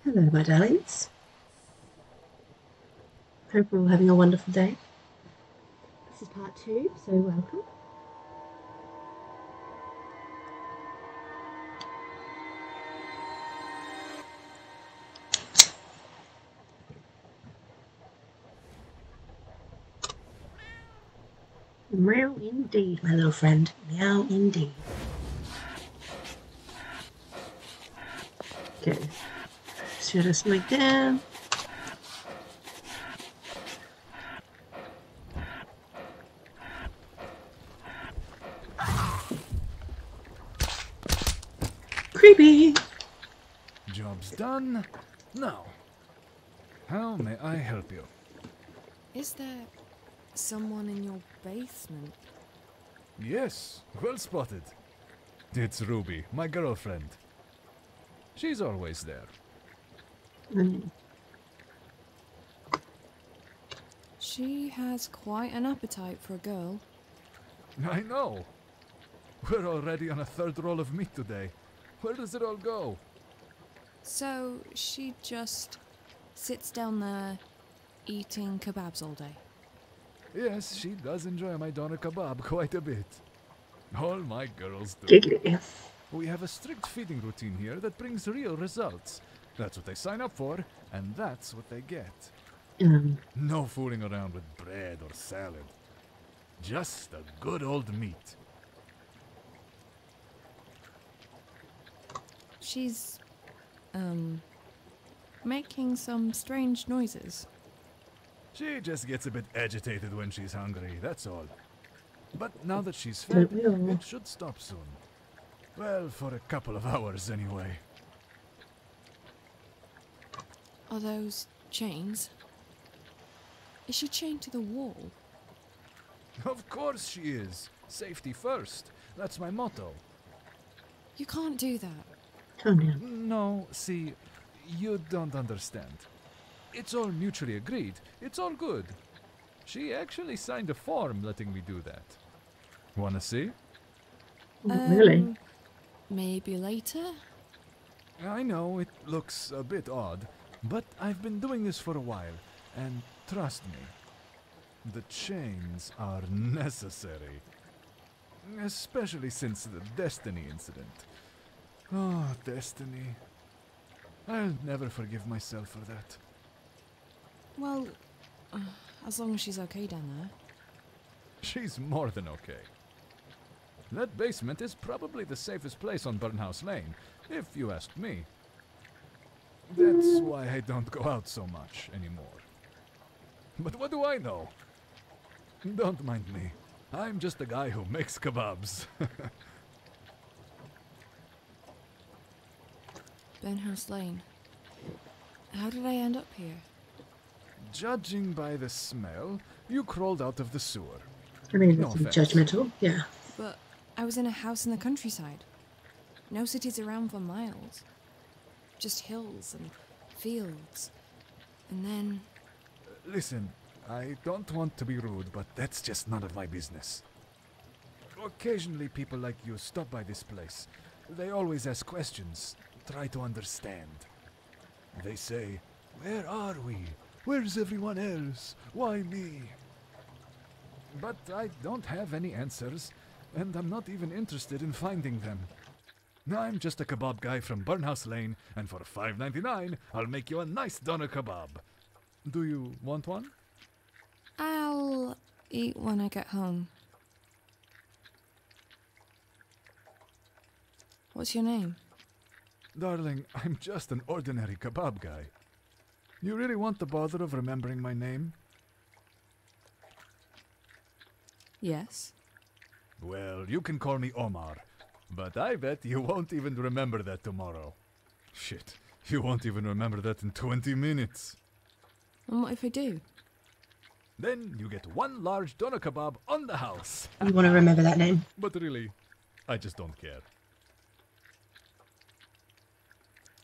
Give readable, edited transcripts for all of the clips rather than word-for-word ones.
Hello, my darlings. Hope we're all having a wonderful day. This is part two, so welcome. Meow indeed, my little friend. Meow indeed. Okay. Should I sneak down? Creepy! Job's done. Now, how may I help you? Is there someone in your basement? Yes, well spotted. It's Ruby, my girlfriend. She's always there. She has quite an appetite for a girl. I know. We're already on a third roll of meat today. Where does it all go? So she just sits down there eating kebabs all day. Yes, she does enjoy my doner kebab quite a bit. All my girls do. Giggly. We have a strict feeding routine here that brings real results. That's what they sign up for, and that's what they get. No fooling around with bread or salad. Just a good old meat. She's, making some strange noises. She just gets a bit agitated when she's hungry, that's all. But now that she's fed, Don't we all? it should stop soon. Well, for a couple of hours anyway. Are those chains? Is she chained to the wall? Of course she is. Safety first. That's my motto. You can't do that. Calm down. No, see, you don't understand. It's all mutually agreed. It's all good. She actually signed a form letting me do that. Wanna see? Really? Maybe later? I know it looks a bit odd, but I've been doing this for a while, and trust me, the chains are necessary. Especially since the Destiny incident. Oh, Destiny. I'll never forgive myself for that. Well, as long as she's okay down there. She's more than okay. That basement is probably the safest place on Burnhouse Lane, if you ask me. That's why I don't go out so much anymore. But what do I know? Don't mind me. I'm just a guy who makes kebabs. Burnhouse Lane. How did I end up here? Judging by the smell, you crawled out of the sewer. I mean, No that's a bit offense. judgmental. Yeah. But I was in a house in the countryside. No cities around for miles. Just hills and fields. And then... Listen, I don't want to be rude, but that's just none of my business. Occasionally people like you stop by this place. They always ask questions, try to understand. They say, "Where are we? Where's everyone else? Why me?" But I don't have any answers, and I'm not even interested in finding them. I'm just a kebab guy from Burnhouse Lane, and for $5.99, I'll make you a nice doner kebab. Do you want one? I'll eat when I get home. What's your name? Darling, I'm just an ordinary kebab guy. You really want the bother of remembering my name? Yes. Well, you can call me Omar, but I bet you won't even remember that tomorrow. Shit, you won't even remember that in 20 minutes. And what if I do? Then you get one large doner kebab on the house. You want to remember that name? But really, I just don't care.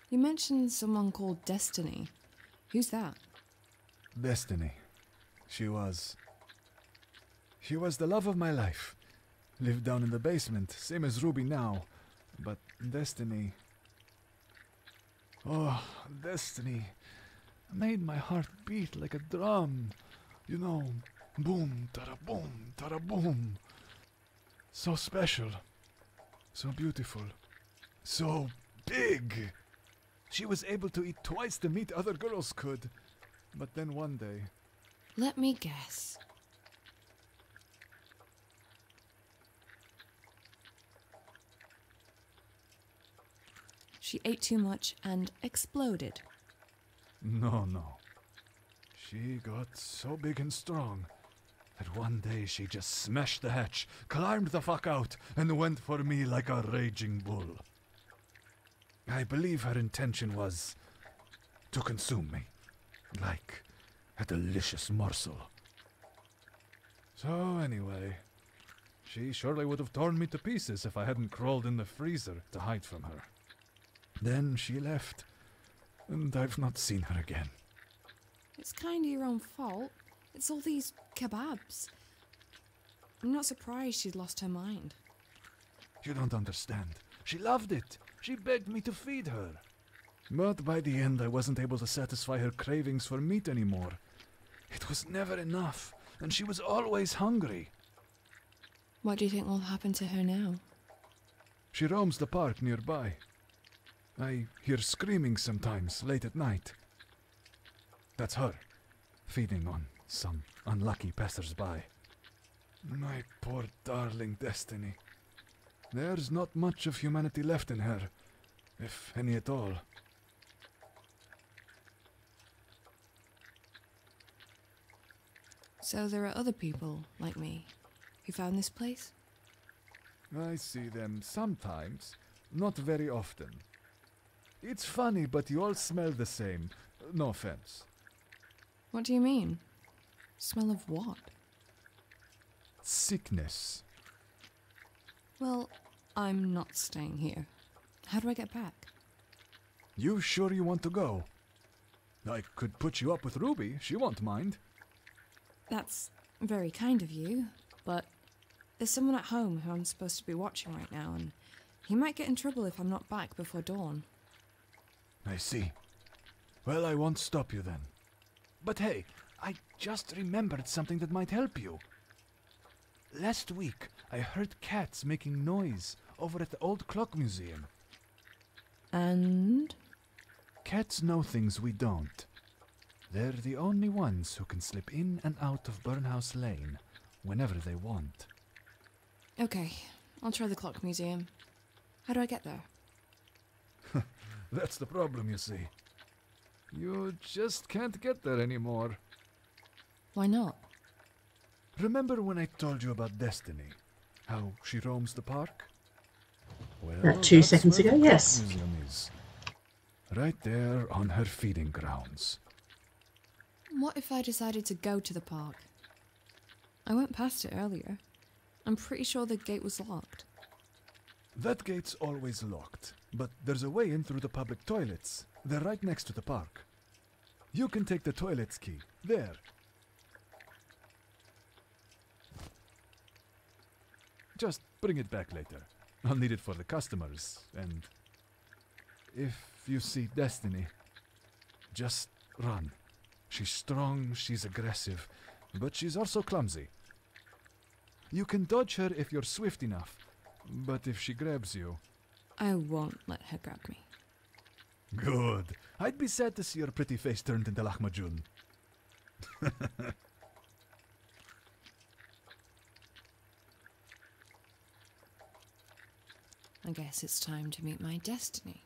You mentioned someone called Destiny. Who's that? Destiny. She was the love of my life. Lived down in the basement, same as Ruby now. But Destiny... Oh, Destiny made my heart beat like a drum. You know, boom, tada boom, tada boom. So special, so beautiful, so big. She was able to eat twice the meat other girls could. But then one day... Let me guess. She ate too much and exploded. No. She got so big and strong that one day she just smashed the hatch, climbed the fuck out, and went for me like a raging bull. I believe her intention was to consume me, like a delicious morsel. So anyway, she surely would have torn me to pieces if I hadn't crawled in the freezer to hide from her. Then she left, and I've not seen her again. It's kind of your own fault. It's all these kebabs. I'm not surprised she'd lost her mind. You don't understand. She loved it. She begged me to feed her. But by the end, I wasn't able to satisfy her cravings for meat anymore. It was never enough, and she was always hungry. What do you think will happen to her now? She roams the park nearby. I hear screaming sometimes, late at night. That's her, feeding on some unlucky passers-by. My poor darling Destiny. There's not much of humanity left in her, if any at all. So there are other people like me who found this place? I see them sometimes, not very often. It's funny, but you all smell the same. No offense. What do you mean? Smell of what? Sickness. Well, I'm not staying here. How do I get back? You sure you want to go? I could put you up with Ruby. She won't mind. That's very kind of you, but there's someone at home who I'm supposed to be watching right now, and he might get in trouble if I'm not back before dawn. I see. Well, I won't stop you then. But hey, I just remembered something that might help you. Last week, I heard cats making noise over at the old clock museum. And? Cats know things we don't. They're the only ones who can slip in and out of Burnhouse Lane whenever they want. Okay, I'll try the clock museum. How do I get there? That's the problem, you see. You just can't get there anymore. Why not? Remember when I told you about Destiny? How she roams the park? Well, About 2 that's seconds where ago, the clock yes. museum is. Right there on her feeding grounds. What if I decided to go to the park? I went past it earlier. I'm pretty sure the gate was locked. That gate's always locked, but there's a way in through the public toilets. They're right next to the park. You can take the toilet's key. There. Just bring it back later. I'll need it for the customers, and if you see Destiny, just run. She's strong, she's aggressive, but she's also clumsy. You can dodge her if you're swift enough, but if she grabs you... I won't let her grab me. Good. I'd be sad to see your pretty face turned into Lahmacun. I guess it's time to meet my destiny.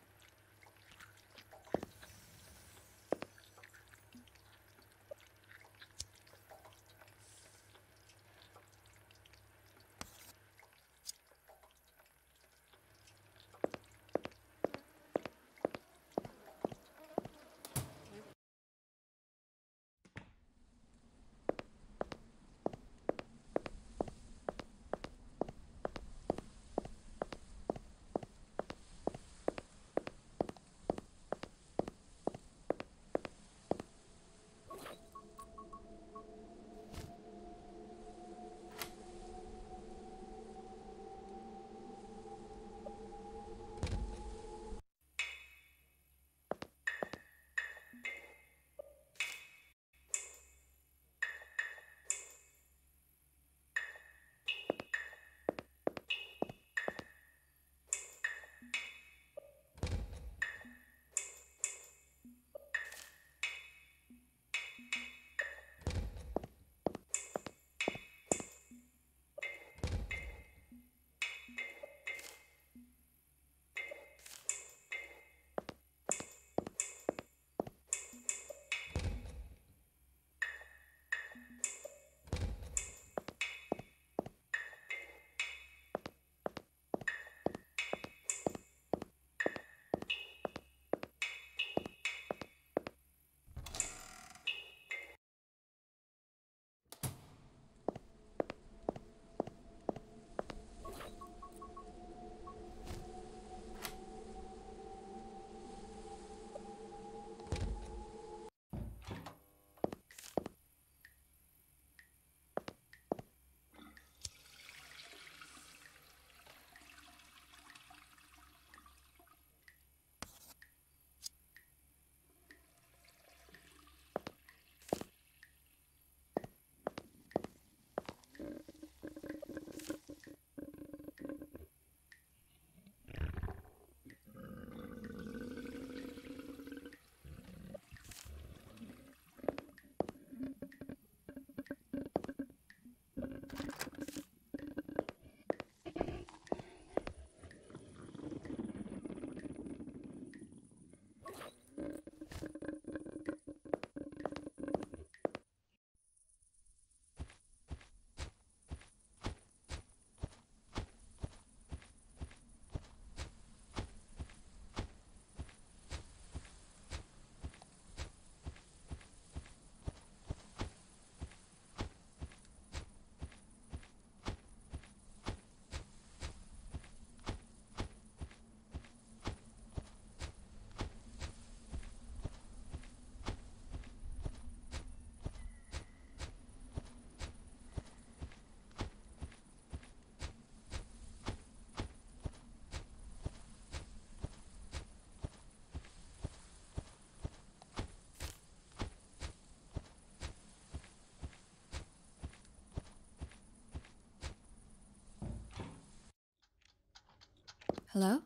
Hello?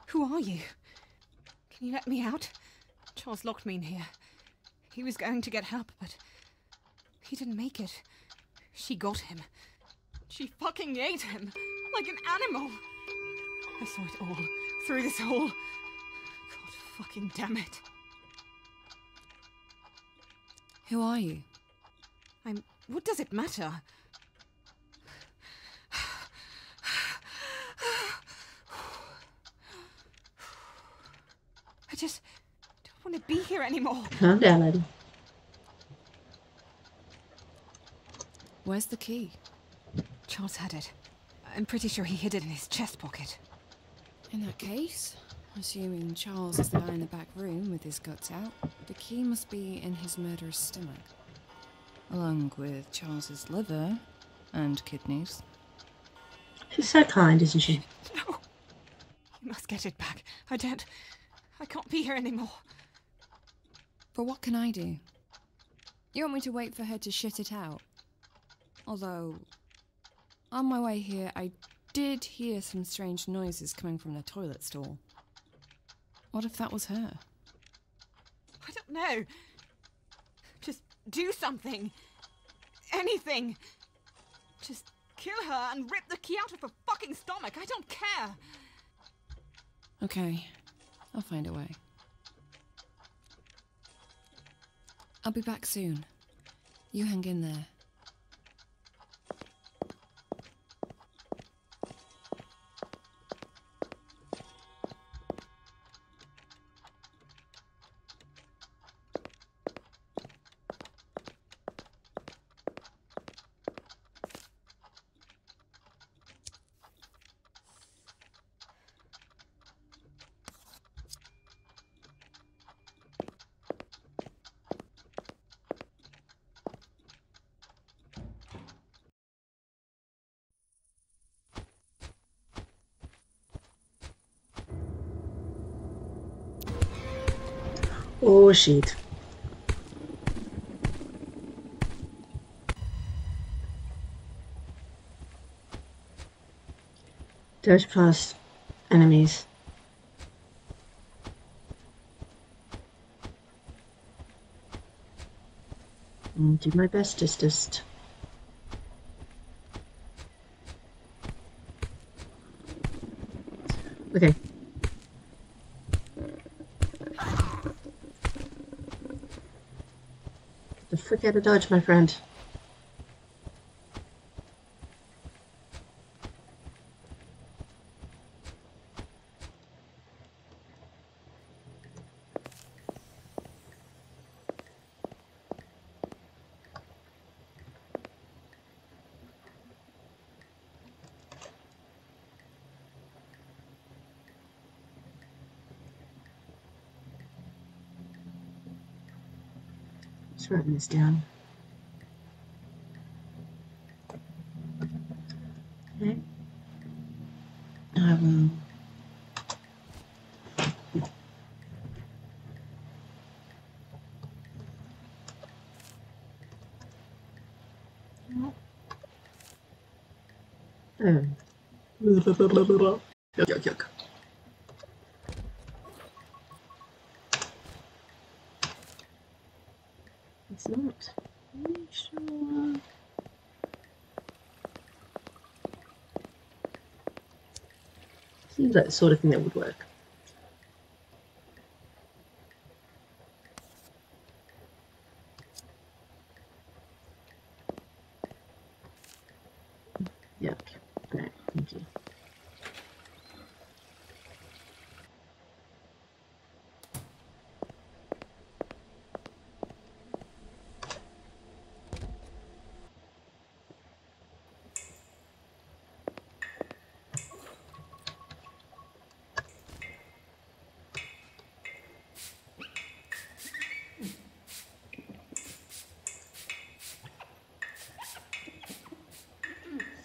Who are you? Can you let me out? Charles locked me in here. He was going to get help, but he didn't make it. She got him. She fucking ate him, like an animal. I saw it all, through this hole. God fucking damn it. Who are you? What does it matter? I just don't want to be here anymore. Calm down, lady. Where's the key? Charles had it. I'm pretty sure he hid it in his chest pocket. In that case, assuming Charles is the guy in the back room with his guts out, the key must be in his murderer's stomach. Along with Charles's liver and kidneys. She's so kind, isn't she? No! You must get it back. I can't be here anymore. But what can I do? You want me to wait for her to shit it out? Although, on my way here, I did hear some strange noises coming from the toilet stall. What if that was her? I don't know. Just do something. Anything. Just kill her and rip the key out of her fucking stomach. I don't care. Okay, I'll find a way. I'll be back soon. You hang in there. Oh, shit. Dodge past enemies. Do my bestest. Okay. The frick out of dodge, my friend. Just writing this down. Okay. I will. Oh. Yuck. It's not. Are you sure? Seems like the sort of thing that would work. Yuck. Great, thank you.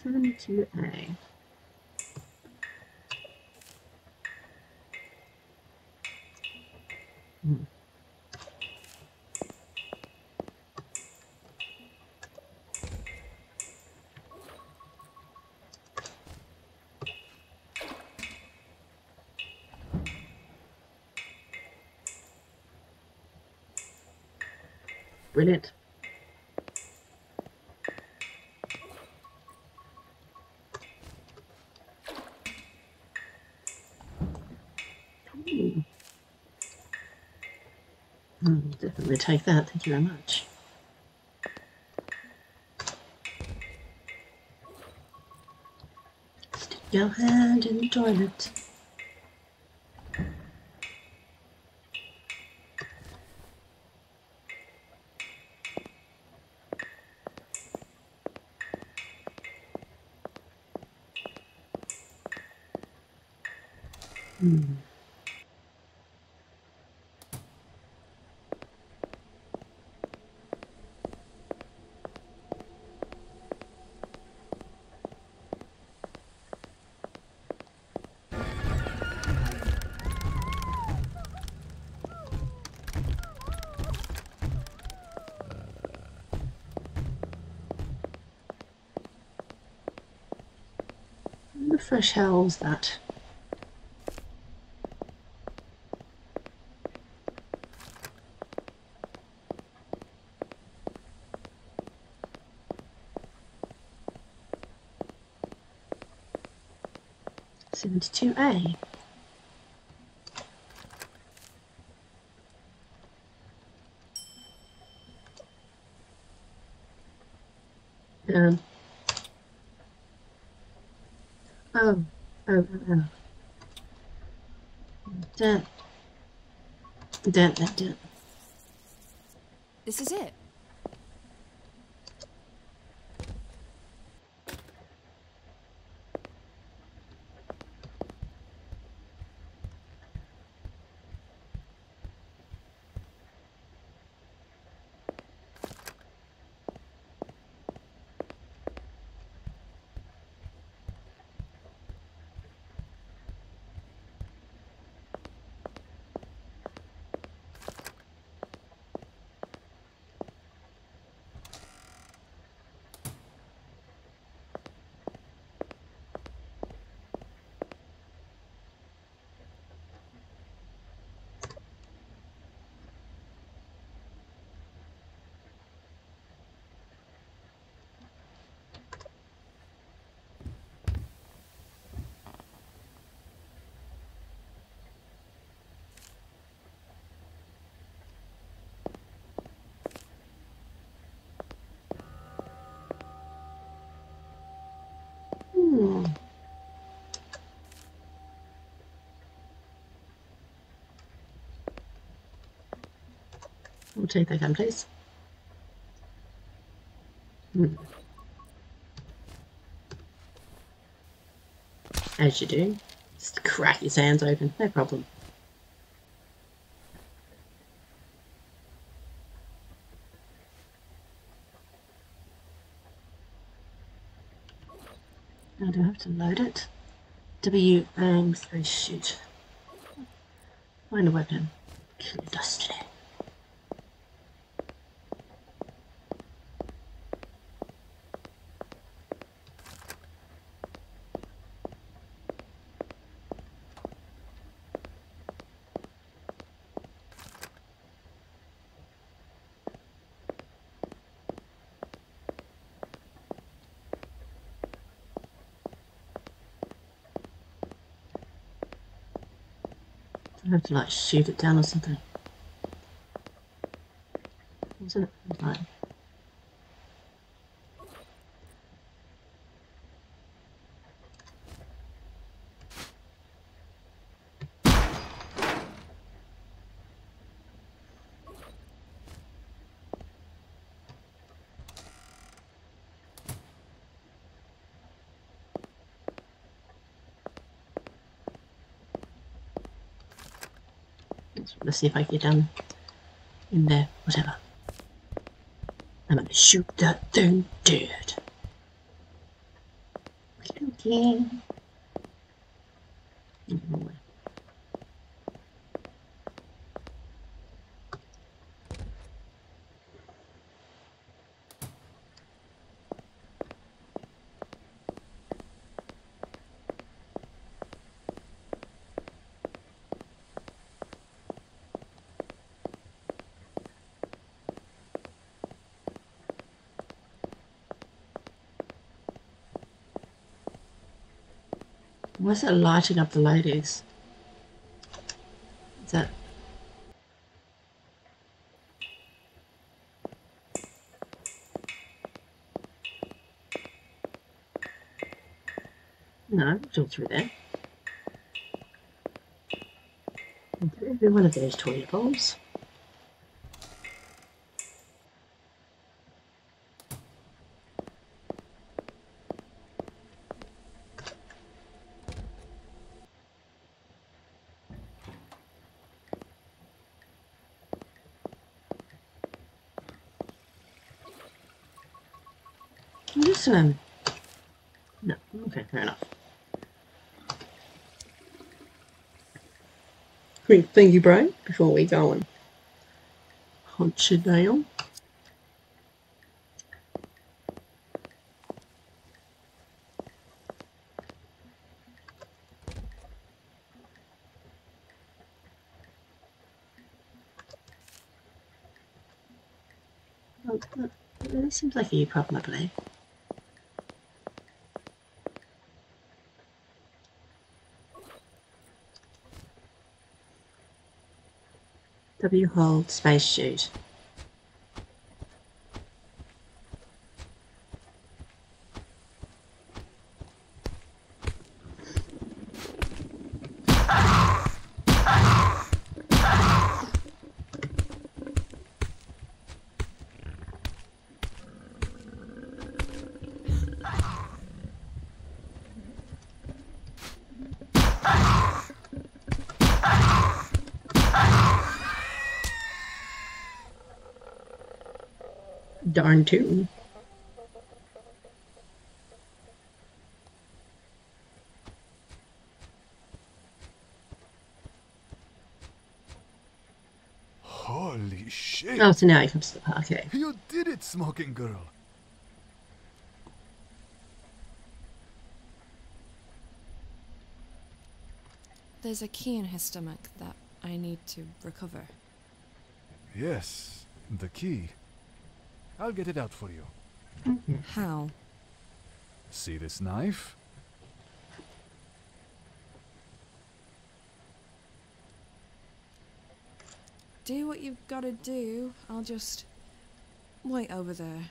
72A. Brilliant. Definitely take that. Thank you very much. Stick your hand in the toilet. What the fresh hell was that? A. Oh. Don't. This is it. We'll take that gun, please. As you do. Just crack his hands open, no problem. Now do I have to load it? W aim 3 shoot. Find a weapon. Clandestine. I have to like shoot it down or something. What's it like? Let's see if I can get down in there, whatever. I'm gonna shoot that thing dead. Okay. Wrong way. Why is it lighting up the ladies? Is that... No, it's all through there. Every one of those toilet bowls. This one. No, okay, fair enough. Quick thingy break before we go and Hunt you down. Oh, look, this seems like you probably. W hold space shoot. darn tune. Holy shit! Oh, so now he comes to the parquet. You did it, smoking girl! There's a key in his stomach that I need to recover. Yes, the key. I'll get it out for you. How? See this knife? Do what you've got to do. I'll just wait over there.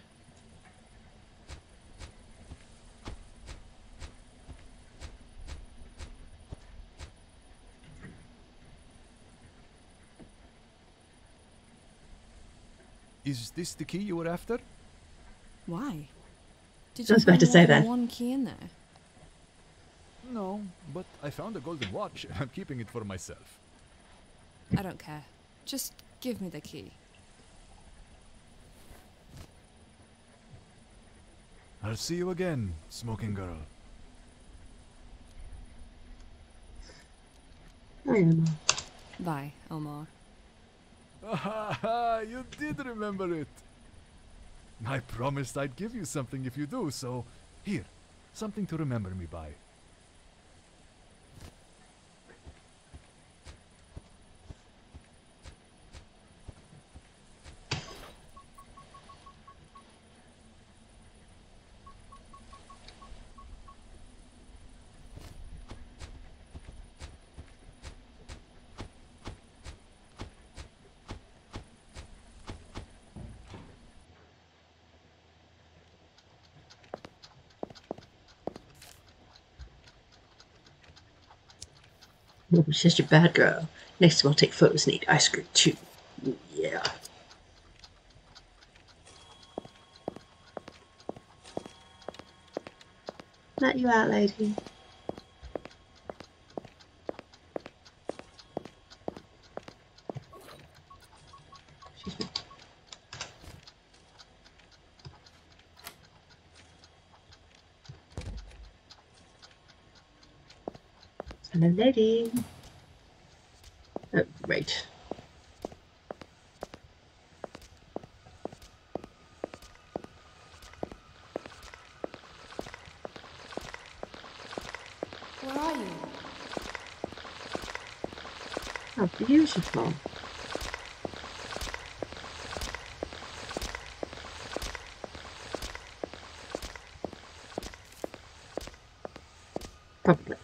Is this the key you were after? Why? Did I was about find to say more than that. one key in there? No, but I found a golden watch and I'm keeping it for myself. I don't care. Just give me the key. I'll see you again, smoking girl. I am. Bye, Omar. Ah, you did remember it. I promised I'd give you something if you do, so here, something to remember me by. Oh, she's just a bad girl. Next time I'll take photos and eat ice cream too. Yeah. Let you out, lady. Excuse me. Hello, lady. Oh, right. Where are you? How beautiful. Probably.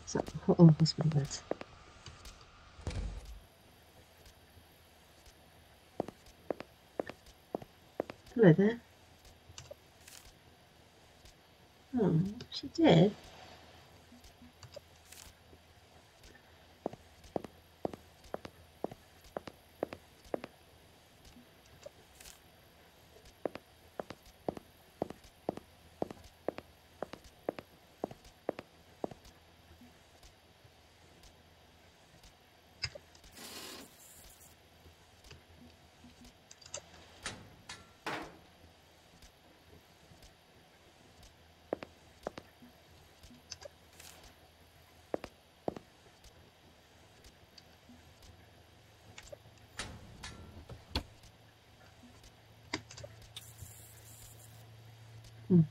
So, oh, hospital beds. Hello there. Oh, she did. Hmm.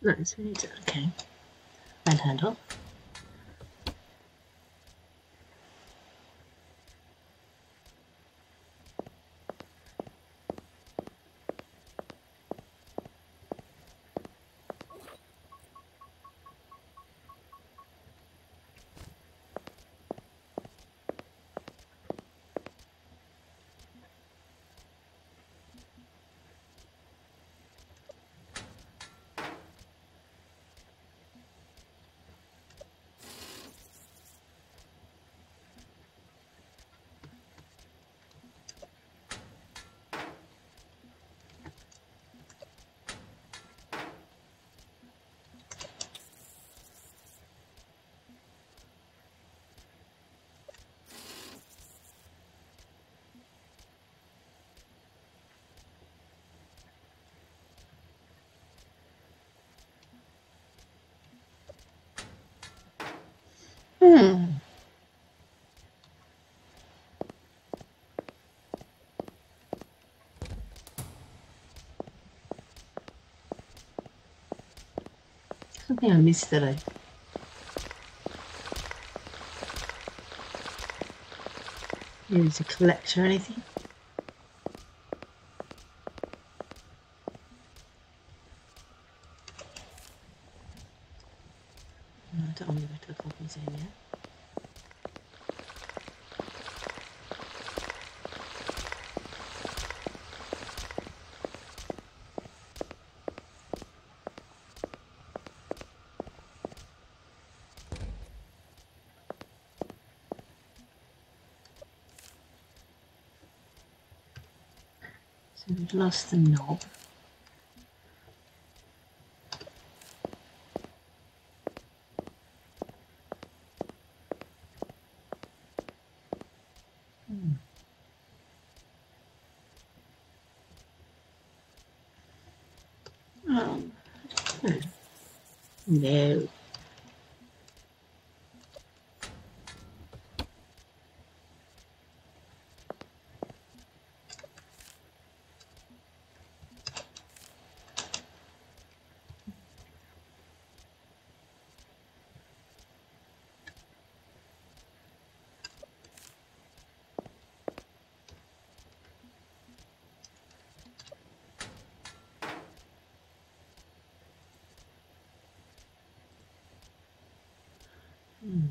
Nice, we need to, okay. Bed handle. Hmm. Something I missed today. Maybe to collect or anything. No, I don't want to go to the coffee zone yet. So we've lost the knob. Um, no. Hmm.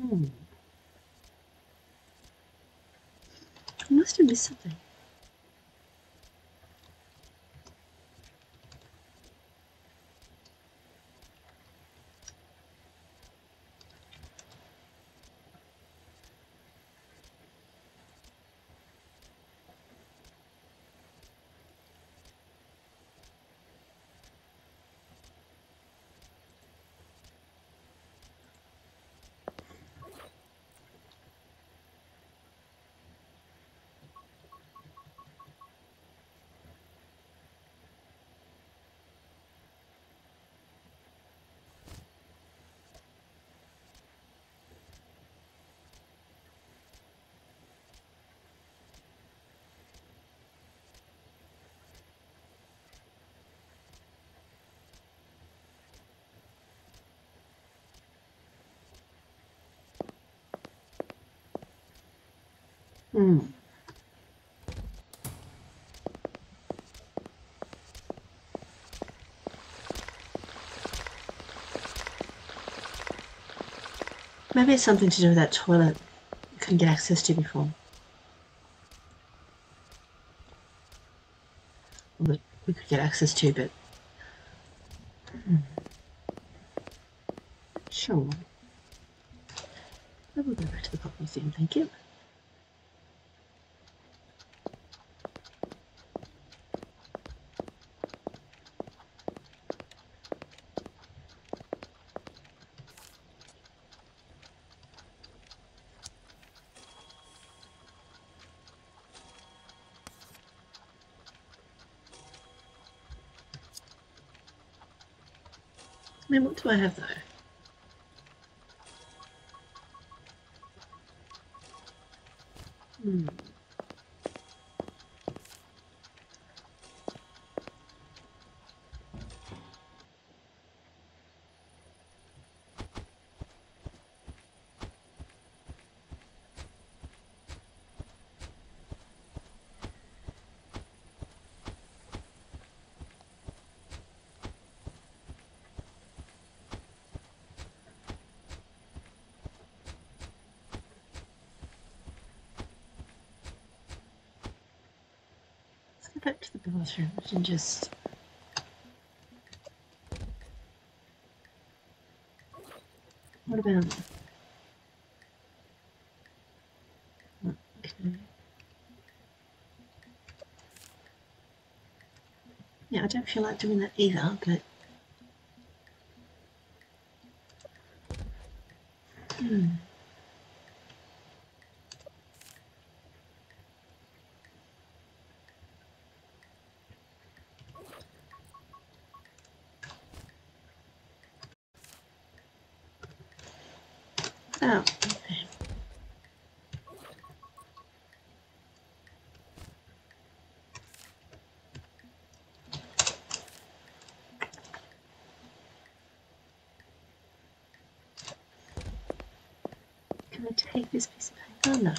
I must have missed something. Maybe it's something to do with that toilet I couldn't get access to before. Or that we could get access to, but... Sure. I will go back to the pop museum, thank you. I mean, what do I have though? Back to the bathroom and just what about okay. Yeah, I don't feel like doing that either, but oh, okay. Can I take this piece of paper? No.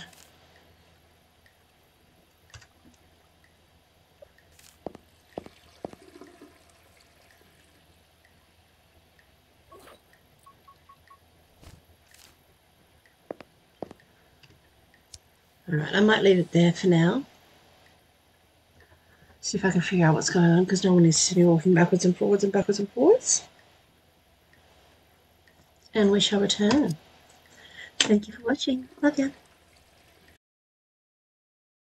Alright, I might leave it there for now. See if I can figure out what's going on, because no one needs to be walking backwards and forwards and backwards and forwards. And we shall return. Thank you for watching. Love ya.